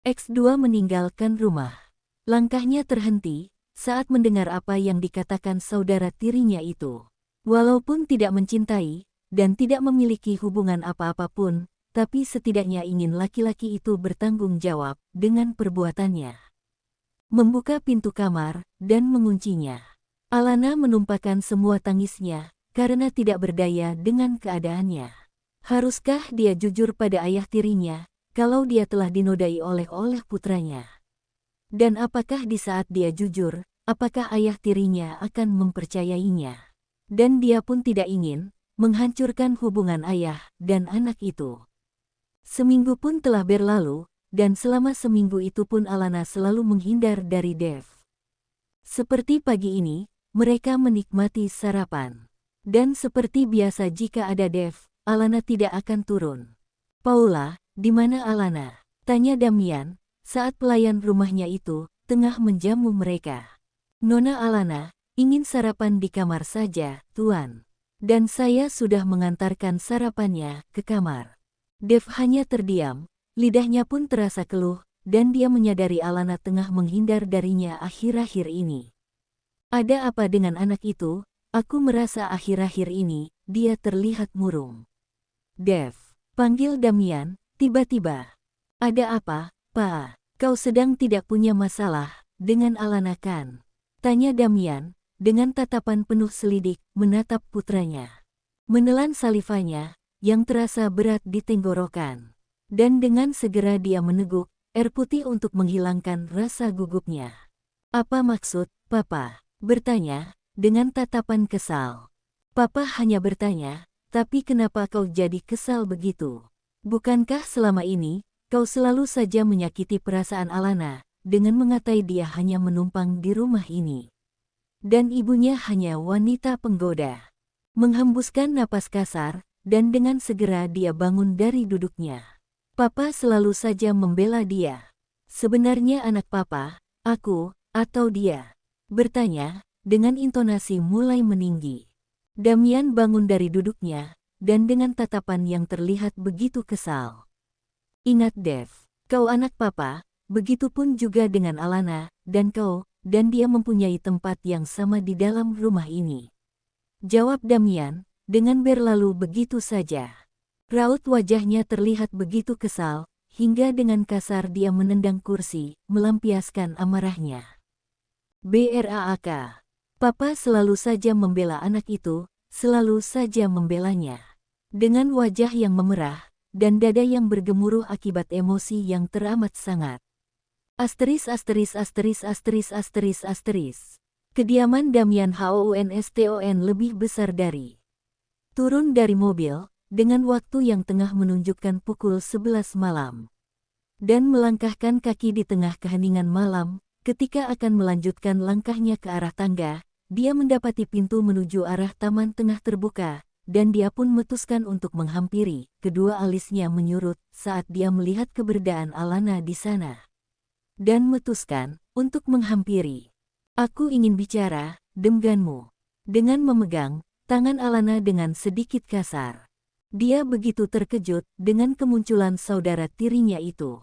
X2 meninggalkan rumah. Langkahnya terhenti saat mendengar apa yang dikatakan saudara tirinya itu. Walaupun tidak mencintai dan tidak memiliki hubungan apa-apa pun, tapi setidaknya ingin laki-laki itu bertanggung jawab dengan perbuatannya. Membuka pintu kamar dan menguncinya. Alana menumpahkan semua tangisnya karena tidak berdaya dengan keadaannya. Haruskah dia jujur pada ayah tirinya kalau dia telah dinodai oleh putranya? Dan apakah di saat dia jujur, apakah ayah tirinya akan mempercayainya? Dan dia pun tidak ingin menghancurkan hubungan ayah dan anak itu. Seminggu pun telah berlalu, dan selama seminggu itu pun Alana selalu menghindar dari Dev. Seperti pagi ini, mereka menikmati sarapan. Dan seperti biasa jika ada Dev, Alana tidak akan turun. "Paula, di mana Alana?" tanya Damian, saat pelayan rumahnya itu tengah menjamu mereka. "Nona Alana, ingin sarapan di kamar saja, Tuan. Dan saya sudah mengantarkan sarapannya ke kamar." Dev hanya terdiam, lidahnya pun terasa keluh, dan dia menyadari Alana tengah menghindar darinya akhir-akhir ini. "Ada apa dengan anak itu? Aku merasa akhir-akhir ini dia terlihat murung." "Dev," panggil Damian, tiba-tiba. "Ada apa, Pa? Kau sedang tidak punya masalah dengan Alana kan?" tanya Damian, dengan tatapan penuh selidik menatap putranya. Menelan salivanya yang terasa berat di tenggorokan. Dan dengan segera dia meneguk air putih untuk menghilangkan rasa gugupnya. "Apa maksud, Papa?" bertanya, dengan tatapan kesal. "Papa hanya bertanya, tapi kenapa kau jadi kesal begitu? Bukankah selama ini, kau selalu saja menyakiti perasaan Alana, dengan mengatai dia hanya menumpang di rumah ini? Dan ibunya hanya wanita penggoda." Menghembuskan napas kasar, dan dengan segera dia bangun dari duduknya. "Papa selalu saja membela dia. Sebenarnya anak Papa, aku, atau dia?" bertanya, dengan intonasi mulai meninggi. Damian bangun dari duduknya, dan dengan tatapan yang terlihat begitu kesal. "Ingat Dev, kau anak Papa, begitupun juga dengan Alana, dan kau, dan dia mempunyai tempat yang sama di dalam rumah ini," jawab Damian, dengan berlalu begitu saja. Raut wajahnya terlihat begitu kesal, hingga dengan kasar dia menendang kursi, melampiaskan amarahnya. "Brak, Papa selalu saja membela anak itu, selalu saja membelanya." Dengan wajah yang memerah, dan dada yang bergemuruh akibat emosi yang teramat sangat. ****************************************************************************************************************************************************************************************************************************************** dari mobil, dengan waktu yang tengah menunjukkan pukul 11 malam. Dan melangkahkan kaki di tengah keheningan malam, ketika akan melanjutkan langkahnya ke arah tangga, dia mendapati pintu menuju arah taman tengah terbuka, dan dia pun memutuskan untuk menghampiri. Kedua alisnya menyurut saat dia melihat keberadaan Alana di sana. Dan memutuskan untuk menghampiri. "Aku ingin bicara denganmu." Dengan memegang tangan Alana dengan sedikit kasar. Dia begitu terkejut dengan kemunculan saudara tirinya itu.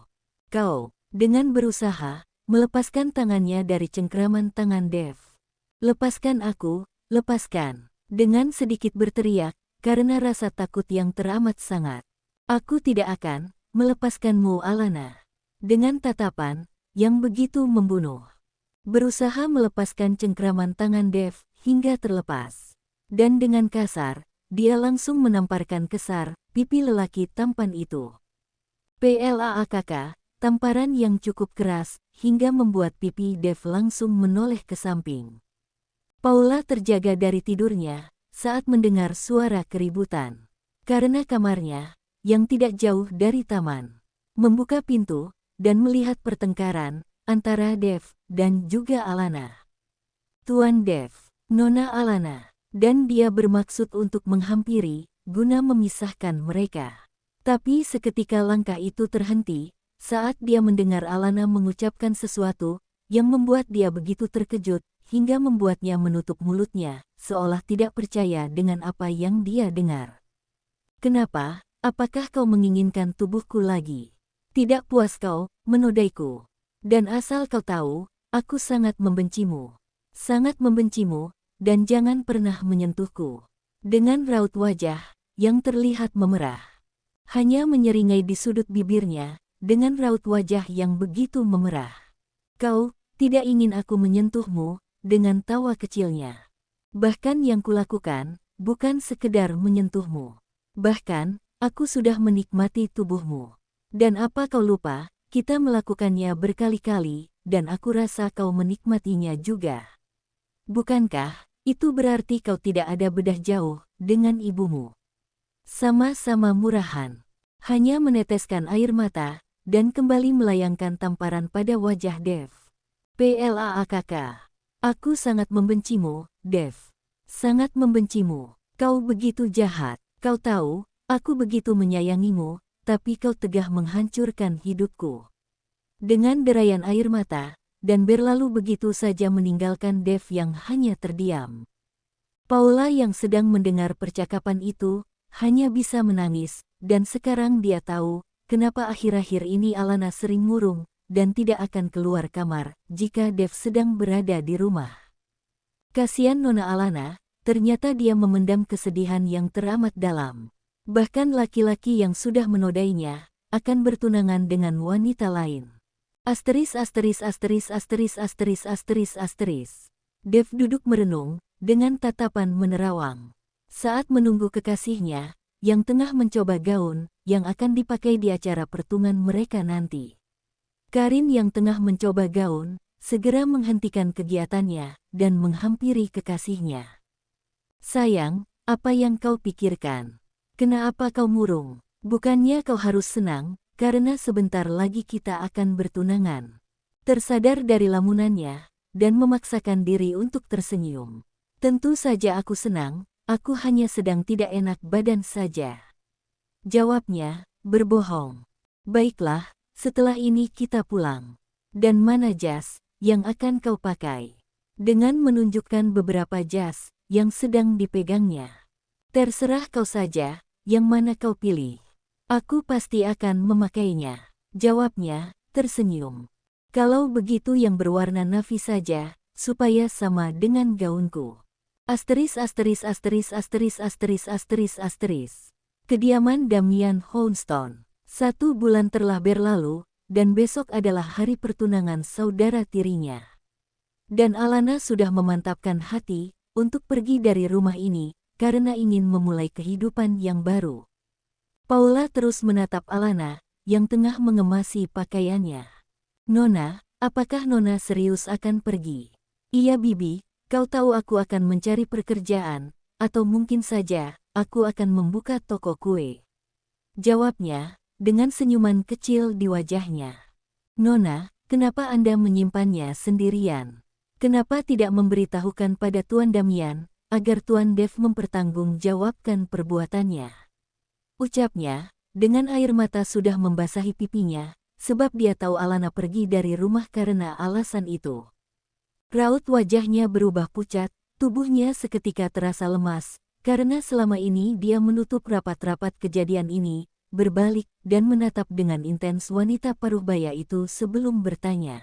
"Kau," dengan berusaha melepaskan tangannya dari cengkraman tangan Dev. "Lepaskan aku, lepaskan." Dengan sedikit berteriak, karena rasa takut yang teramat sangat. "Aku tidak akan melepaskanmu Alana." Dengan tatapan yang begitu membunuh. Berusaha melepaskan cengkraman tangan Dev hingga terlepas. Dan dengan kasar, dia langsung menamparkan kesar pipi lelaki tampan itu. Plakk, tamparan yang cukup keras, hingga membuat pipi Dev langsung menoleh ke samping. Paula terjaga dari tidurnya saat mendengar suara keributan. Karena kamarnya, yang tidak jauh dari taman, membuka pintu dan melihat pertengkaran antara Dev dan juga Alana. "Tuan Dev, Nona Alana," dan dia bermaksud untuk menghampiri guna memisahkan mereka. Tapi seketika langkah itu terhenti saat dia mendengar Alana mengucapkan sesuatu yang membuat dia begitu terkejut, hingga membuatnya menutup mulutnya, seolah tidak percaya dengan apa yang dia dengar. "Kenapa? Apakah kau menginginkan tubuhku lagi?" Tidak puas kau menodaiku. Dan asal kau tahu, aku sangat membencimu. Sangat membencimu, dan jangan pernah menyentuhku. Dengan raut wajah yang terlihat memerah. Hanya menyeringai di sudut bibirnya, dengan raut wajah yang begitu memerah. Kau tidak ingin aku menyentuhmu, dengan tawa kecilnya. Bahkan yang kulakukan, bukan sekedar menyentuhmu. Bahkan, aku sudah menikmati tubuhmu. Dan apa kau lupa, kita melakukannya berkali-kali, dan aku rasa kau menikmatinya juga. Bukankah, itu berarti kau tidak ada bedah jauh dengan ibumu? Sama-sama murahan. Hanya meneteskan air mata, dan kembali melayangkan tamparan pada wajah Dev. PLAAKK. Aku sangat membencimu, Dev. Sangat membencimu. Kau begitu jahat. Kau tahu, aku begitu menyayangimu, tapi kau tegah menghancurkan hidupku. Dengan derayan air mata, dan berlalu begitu saja meninggalkan Dev yang hanya terdiam. Paula yang sedang mendengar percakapan itu, hanya bisa menangis, dan sekarang dia tahu, kenapa akhir-akhir ini Alana sering murung, dan tidak akan keluar kamar, jika Dev sedang berada di rumah. Kasihan Nona Alana, ternyata dia memendam kesedihan yang teramat dalam. Bahkan laki-laki yang sudah menodainya, akan bertunangan dengan wanita lain. Asteris. Dev duduk merenung, dengan tatapan menerawang. Saat menunggu kekasihnya, yang tengah mencoba gaun, yang akan dipakai di acara pertunangan mereka nanti. Karin yang tengah mencoba gaun, segera menghentikan kegiatannya, dan menghampiri kekasihnya. Sayang, apa yang kau pikirkan? Kenapa kau murung? Bukannya kau harus senang, karena sebentar lagi kita akan bertunangan. Tersadar dari lamunannya, dan memaksakan diri untuk tersenyum. Tentu saja aku senang, aku hanya sedang tidak enak badan saja. Jawabnya, berbohong. Baiklah, setelah ini kita pulang. Dan mana jas yang akan kau pakai? Dengan menunjukkan beberapa jas yang sedang dipegangnya. Terserah kau saja, yang mana kau pilih. Aku pasti akan memakainya. Jawabnya, tersenyum. Kalau begitu yang berwarna navy saja, supaya sama dengan gaunku. Asteris. Kediaman Damian Hounstone. 1 bulan telah berlalu, dan besok adalah hari pertunangan saudara tirinya. Dan Alana sudah memantapkan hati, untuk pergi dari rumah ini, karena ingin memulai kehidupan yang baru. Paula terus menatap Alana, yang tengah mengemasi pakaiannya. Nona, apakah Nona serius akan pergi? Iya Bibi, kau tahu aku akan mencari pekerjaan, atau mungkin saja, aku akan membuka toko kue. Jawabnya, dengan senyuman kecil di wajahnya. Nona, kenapa Anda menyimpannya sendirian? Kenapa tidak memberitahukan pada Tuan Damian, agar Tuan Dev mempertanggungjawabkan perbuatannya? Ucapnya, dengan air mata sudah membasahi pipinya, sebab dia tahu Alana pergi dari rumah karena alasan itu. Raut wajahnya berubah pucat, tubuhnya seketika terasa lemas, karena selama ini dia menutup rapat-rapat kejadian ini, berbalik dan menatap dengan intens wanita paruhbaya itu sebelum bertanya.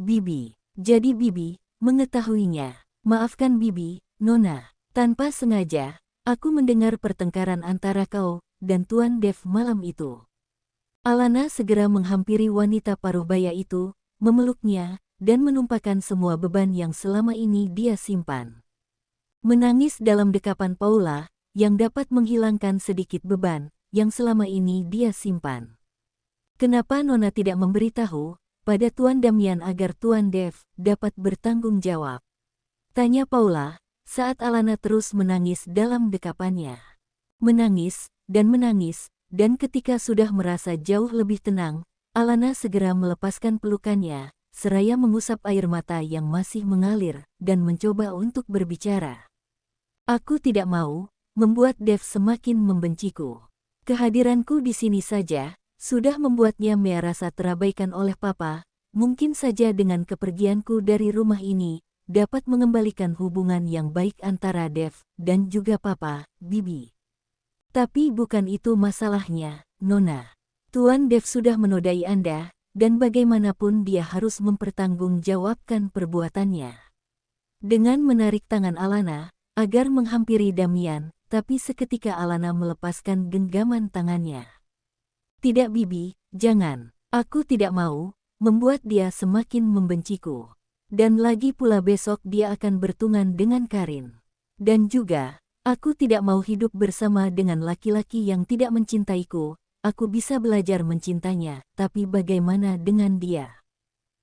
Bibi, jadi Bibi, mengetahuinya. Maafkan Bibi, Nona, tanpa sengaja. Aku mendengar pertengkaran antara kau dan Tuan Dev malam itu. Alana segera menghampiri wanita paruhbaya itu, memeluknya, dan menumpahkan semua beban yang selama ini dia simpan. Menangis dalam dekapan Paula, yang dapat menghilangkan sedikit beban, yang selama ini dia simpan. Kenapa Nona tidak memberitahu pada Tuan Damian agar Tuan Dev dapat bertanggung jawab? Tanya Paula, saat Alana terus menangis dalam dekapannya. Menangis, dan ketika sudah merasa jauh lebih tenang, Alana segera melepaskan pelukannya, seraya mengusap air mata yang masih mengalir, dan mencoba untuk berbicara. Aku tidak mau membuat Dev semakin membenciku. Kehadiranku di sini saja, sudah membuatnya merasa terabaikan oleh Papa, mungkin saja dengan kepergianku dari rumah ini, dapat mengembalikan hubungan yang baik antara Dev dan juga Papa, Bibi. Tapi bukan itu masalahnya, Nona. Tuan Dev sudah menodai Anda, dan bagaimanapun dia harus mempertanggungjawabkan perbuatannya. Dengan menarik tangan Alana, agar menghampiri Damian, tapi seketika Alana melepaskan genggaman tangannya. Tidak Bibi, jangan. Aku tidak mau membuat dia semakin membenciku. Dan lagi pula besok dia akan bertunangan dengan Karin. Dan juga, aku tidak mau hidup bersama dengan laki-laki yang tidak mencintaiku. Aku bisa belajar mencintainya, tapi bagaimana dengan dia?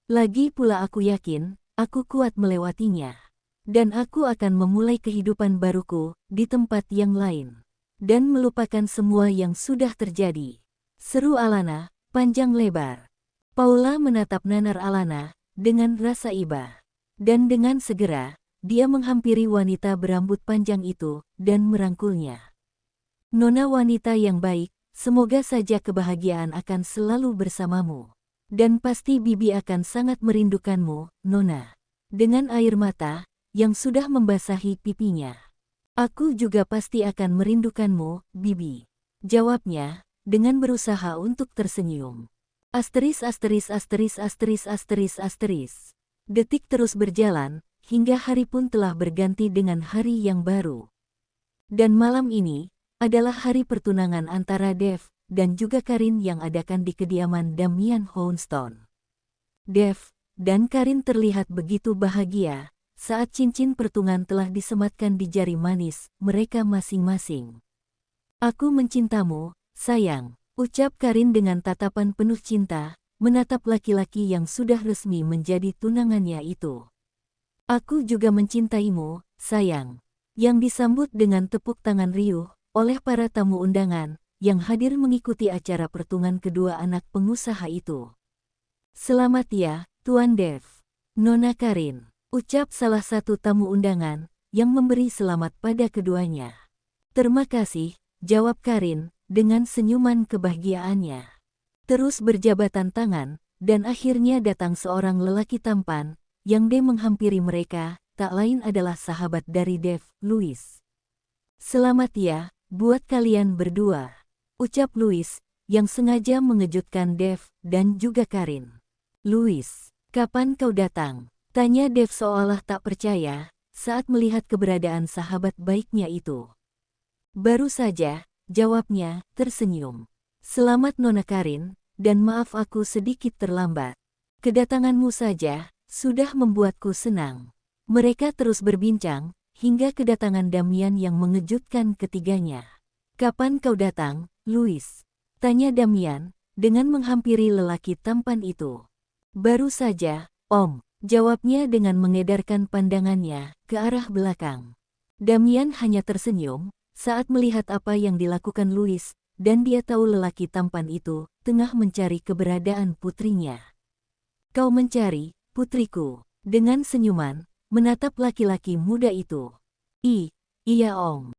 Lagi pula aku yakin, aku kuat melewatinya. Dan aku akan memulai kehidupan baruku di tempat yang lain. Dan melupakan semua yang sudah terjadi. Seru Alana, panjang lebar. Paula menatap nanar Alana dengan rasa iba. Dan dengan segera, dia menghampiri wanita berambut panjang itu dan merangkulnya. Nona wanita yang baik, semoga saja kebahagiaan akan selalu bersamamu. Dan pasti Bibi akan sangat merindukanmu, Nona. Dengan air mata yang sudah membasahi pipinya. Aku juga pasti akan merindukanmu, Bibi. Jawabnya, dengan berusaha untuk tersenyum. Asteris asteris asteris asteris asteris asteris. Detik terus berjalan, hingga hari pun telah berganti dengan hari yang baru. Dan malam ini, adalah hari pertunangan antara Dev dan juga Karin yang adakan di kediaman Damian Houndstone. Dev dan Karin terlihat begitu bahagia, saat cincin pertunangan telah disematkan di jari manis mereka masing-masing. Aku mencintamu, sayang. Ucap Karin dengan tatapan penuh cinta, menatap laki-laki yang sudah resmi menjadi tunangannya itu. Aku juga mencintaimu, sayang. Yang disambut dengan tepuk tangan riuh oleh para tamu undangan yang hadir mengikuti acara pertunangan kedua anak pengusaha itu. Selamat ya, Tuan Dev. Nona Karin, ucap salah satu tamu undangan yang memberi selamat pada keduanya. Terima kasih, jawab Karin dengan senyuman kebahagiaannya. Terus berjabatan tangan, dan akhirnya datang seorang lelaki tampan, yang menghampiri mereka, tak lain adalah sahabat dari Dev, Louis. Selamat ya, buat kalian berdua, ucap Louis, yang sengaja mengejutkan Dev dan juga Karin. Louis, kapan kau datang? Tanya Dev seolah tak percaya, saat melihat keberadaan sahabat baiknya itu. Baru saja, jawabnya, tersenyum. Selamat Nona Karin, dan maaf aku sedikit terlambat. Kedatanganmu saja, sudah membuatku senang. Mereka terus berbincang, hingga kedatangan Damian yang mengejutkan ketiganya. Kapan kau datang, Louis? Tanya Damian, dengan menghampiri lelaki tampan itu. Baru saja, Om, jawabnya dengan mengedarkan pandangannya ke arah belakang. Damian hanya tersenyum saat melihat apa yang dilakukan Louis, dan dia tahu lelaki tampan itu tengah mencari keberadaan putrinya. Kau mencari, putriku, dengan senyuman, menatap laki-laki muda itu. Iya Om.